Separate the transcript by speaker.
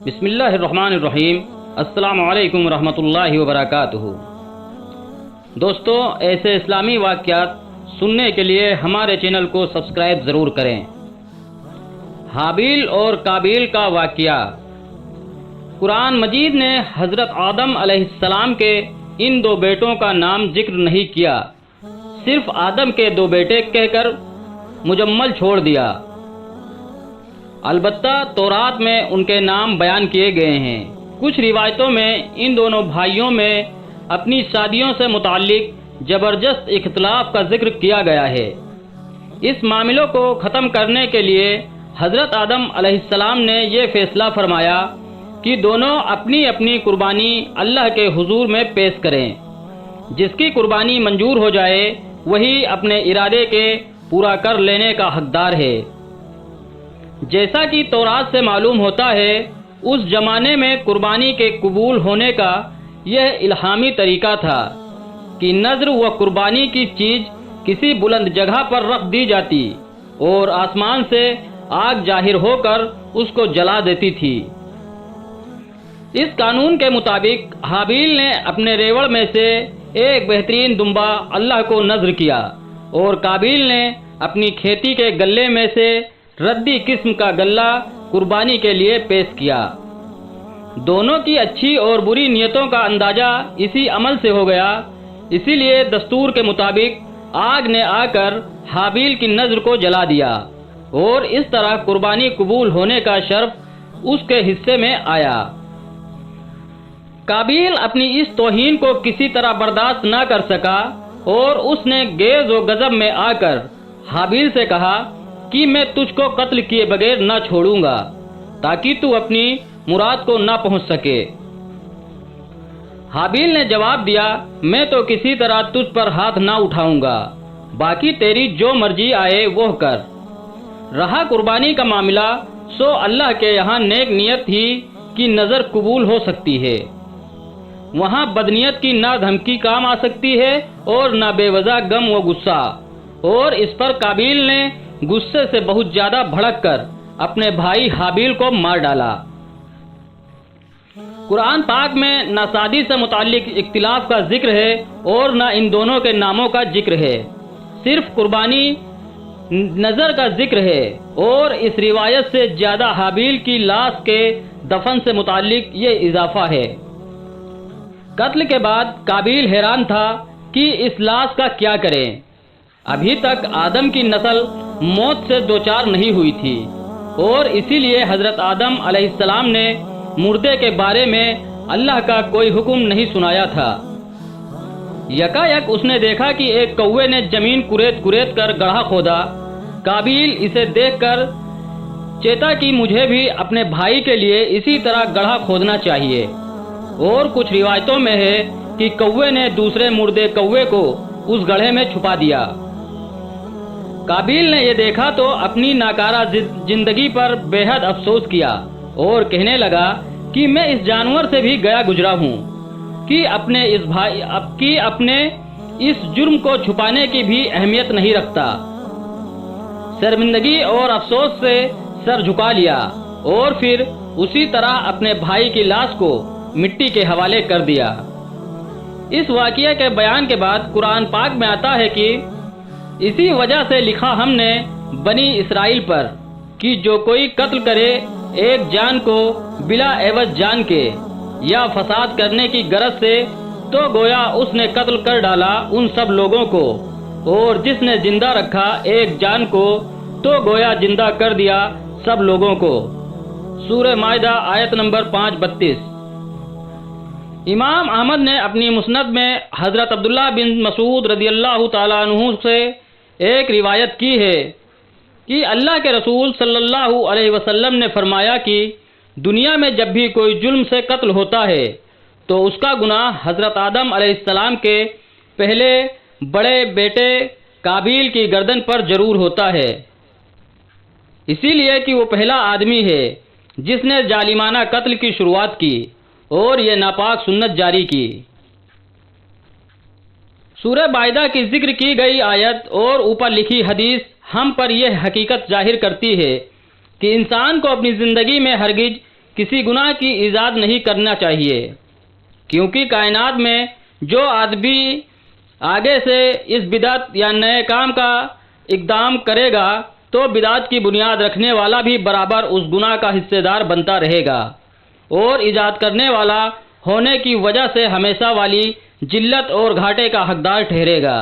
Speaker 1: بسم اللہ الرحمن الرحیم۔ السلام علیکم ورحمۃ اللہ وبرکاتہ۔ دوستو، ایسے اسلامی واقعات سننے کے لیے ہمارے چینل کو سبسکرائب ضرور کریں۔ حابیل اور قابیل کا واقعہ۔ قرآن مجید نے حضرت آدم علیہ السلام کے ان دو بیٹوں کا نام ذکر نہیں کیا، صرف آدم کے دو بیٹے کہہ کر مجمل چھوڑ دیا۔ البتہ تورات میں ان کے نام بیان کیے گئے ہیں۔ کچھ روایتوں میں ان دونوں بھائیوں میں اپنی شادیوں سے متعلق زبردست اختلاف کا ذکر کیا گیا ہے۔ اس معاملوں کو ختم کرنے کے لیے حضرت آدم علیہ السلام نے یہ فیصلہ فرمایا کہ دونوں اپنی اپنی قربانی اللہ کے حضور میں پیش کریں۔ جس کی قربانی منظور ہو جائے وہی اپنے ارادے کے پورا کر لینے کا حقدار ہے۔ جیسا کہ تورات سے معلوم ہوتا ہے، اس زمانے میں قربانی کے قبول ہونے کا یہ الہامی طریقہ تھا کہ نذر و قربانی کی چیز کسی بلند جگہ پر رکھ دی جاتی اور آسمان سے آگ ظاہر ہو کر اس کو جلا دیتی تھی۔ اس قانون کے مطابق حابیل نے اپنے ریوڑ میں سے ایک بہترین دمبا اللہ کو نذر کیا اور قابیل نے اپنی کھیتی کے گلے میں سے ردی قسم کا گلہ قربانی کے لیے پیش کیا۔ دونوں کی اچھی اور بری نیتوں کا اندازہ اسی عمل سے ہو گیا، اسی لیے دستور کے مطابق آگ نے آ کر حابیل کی نذر کو جلا دیا اور اس طرح قربانی قبول ہونے کا شرف اس کے حصے میں آیا۔ قابیل اپنی اس توہین کو کسی طرح برداشت نہ کر سکا اور اس نے غیظ و غضب میں آ کر حابیل سے کہا کہ میں تجھ کو قتل کیے بغیر نہ چھوڑوں گا تاکہ تو اپنی مراد کو نہ پہنچ سکے۔ حابیل نے جواب دیا، میں تو کسی طرح تجھ پر ہاتھ نہ اٹھاؤں گا، باقی تیری جو مرضی آئے وہ کر۔ رہا قربانی کا معاملہ، سو اللہ کے یہاں نیک نیت ہی کی نظر قبول ہو سکتی ہے، وہاں بدنیت کی نہ دھمکی کام آ سکتی ہے اور نہ بے وجہ غم و غصہ۔ اور اس پر قابیل نے غصے سے بہت زیادہ بھڑک کر اپنے بھائی حابیل کو مار ڈالا۔ قرآن پاک میں نہ شادی سے متعلق اختلاف کا ذکر ہے اور نہ ان دونوں کے ناموں کا ذکر ہے، صرف قربانی نظر کا ذکر ہے۔ اور اس روایت سے زیادہ حابیل کی لاش کے دفن سے متعلق یہ اضافہ ہے۔ قتل کے بعد قابیل حیران تھا کہ اس لاش کا کیا کریں۔ ابھی تک آدم کی نسل موت سے دوچار نہیں ہوئی تھی اور اسی لیے حضرت آدم علیہ السلام نے مردے کے بارے میں اللہ کا کوئی حکم نہیں سنایا تھا۔ یکایک اس نے دیکھا کہ ایک کوے نے زمین کریت کر گڑھا کھودا۔ قابیل اسے دیکھ کر چیتا کہ مجھے بھی اپنے بھائی کے لیے اسی طرح گڑھا کھودنا چاہیے، اور کچھ روایتوں میں ہے کہ کوے نے دوسرے مردے کوے کو اس گڑھے میں چھپا دیا۔ قابیل نے یہ دیکھا تو اپنی ناکارہ زندگی پر بے حد افسوس کیا اور کہنے لگا کہ میں اس جانور سے بھی گیا گزرا ہوں کہ اپنے اس جرم کو چھپانے کی بھی اہمیت نہیں رکھتا۔ شرمندگی اور افسوس سے سر جھکا لیا اور پھر اسی طرح اپنے بھائی کی لاش کو مٹی کے حوالے کر دیا۔ اس واقعے کے بیان کے بعد قرآن پاک میں آتا ہے کہ اسی وجہ سے لکھا ہم نے بنی اسرائیل پر کہ جو کوئی قتل کرے ایک جان کو بلا عوض جان کے یا فساد کرنے کی غرض سے، تو گویا اس نے قتل کر ڈالا ان سب لوگوں کو، اور جس نے زندہ رکھا ایک جان کو تو گویا زندہ کر دیا سب لوگوں کو۔ سورہ مائدہ آیت نمبر 532۔ امام احمد نے اپنی مسند میں حضرت عبداللہ بن مسعود رضی اللہ تعالیٰ عنہ سے ایک روایت کی ہے کہ اللہ کے رسول صلی اللہ علیہ وسلم نے فرمایا کہ دنیا میں جب بھی کوئی جرم سے قتل ہوتا ہے تو اس کا گناہ حضرت آدم علیہ السلام کے پہلے بڑے بیٹے قابیل کی گردن پر ضرور ہوتا ہے، اسی لیے کہ وہ پہلا آدمی ہے جس نے ظالمانہ قتل کی شروعات کی اور یہ ناپاک سنت جاری کی۔ سورہ مائدہ کی ذکر کی گئی آیت اور اوپر لکھی حدیث ہم پر یہ حقیقت ظاہر کرتی ہے کہ انسان کو اپنی زندگی میں ہرگز کسی گناہ کی ایجاد نہیں کرنا چاہیے، کیونکہ کائنات میں جو آدمی آگے سے اس بدعت یا نئے کام کا اقدام کرے گا تو بدعت کی بنیاد رکھنے والا بھی برابر اس گناہ کا حصے دار بنتا رہے گا اور ایجاد کرنے والا ہونے کی وجہ سے ہمیشہ والی جلت اور گھاٹے کا حقدار ٹھہرے گا۔